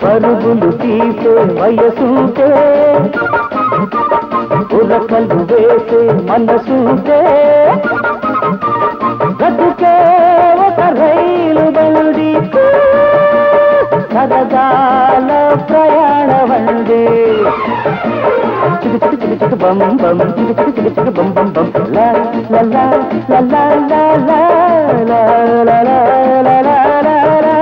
పరుగులు తీసే వయసుంటే ఉరకలు వేసే మనసుంటే బ్రతుకే ఒక రైలు బండి సరదాల ప్రయాణ వండి చికి చికి చికి చికి బం బం చికి చికి చికి చికి బం బం బం లా లా లా లా లా లా లా లా లా లా లా లా లా.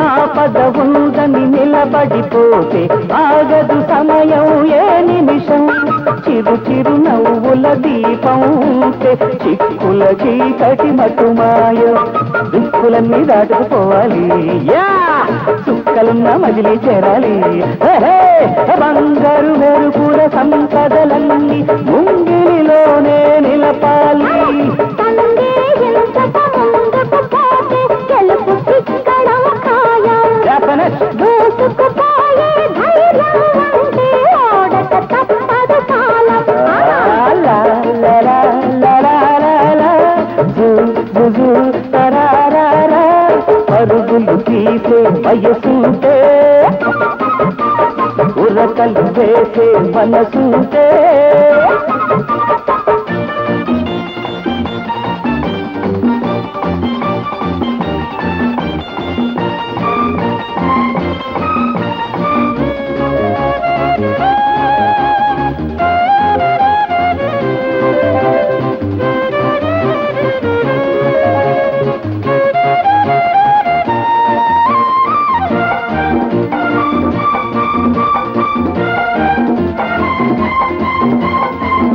ఆపద ఉందని నిలబడిపోతే ఆగదు సమయం ఏ నిమిషం చిరు చిరు నవ్వుల దీపం ఉంటే చిక్కుల చీకటి మటుమాయం దిక్కులన్నీ దాటుకుపోవాలి చుక్కలున్న మజిలీ చేరాలి బంగారు మెరుపుల సంపదలన్నీ ముంగిలిలోనే నిలపాలి పరుగులు తీసే వయసుంటే ఉరకలు వేసే మనసుంటే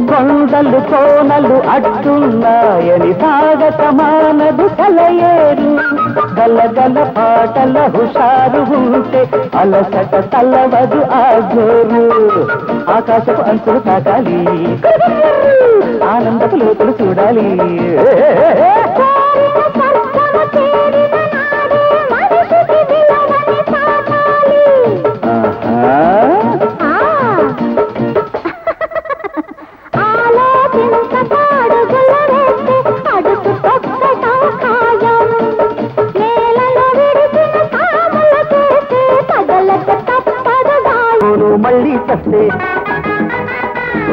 కొండలు కోనలు అడ్డున్నాయని సాగతమానదు కలయేరు గలగల పాటల హుషారు ఉంటే అలసట తలవదు ఆ జోరు ఆకాశపు అంచులు తాకాలి ఆనందపు లోతులు చూడాలి మళ్ళీ చస్తే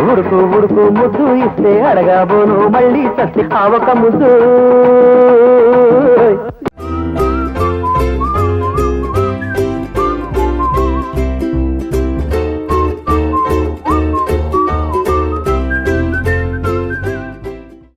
ఉడుకు ఉడుకు ముద్దు ఇస్తే అడగాబోను మళ్ళీ చస్తే ఆ ఒక ముద్దు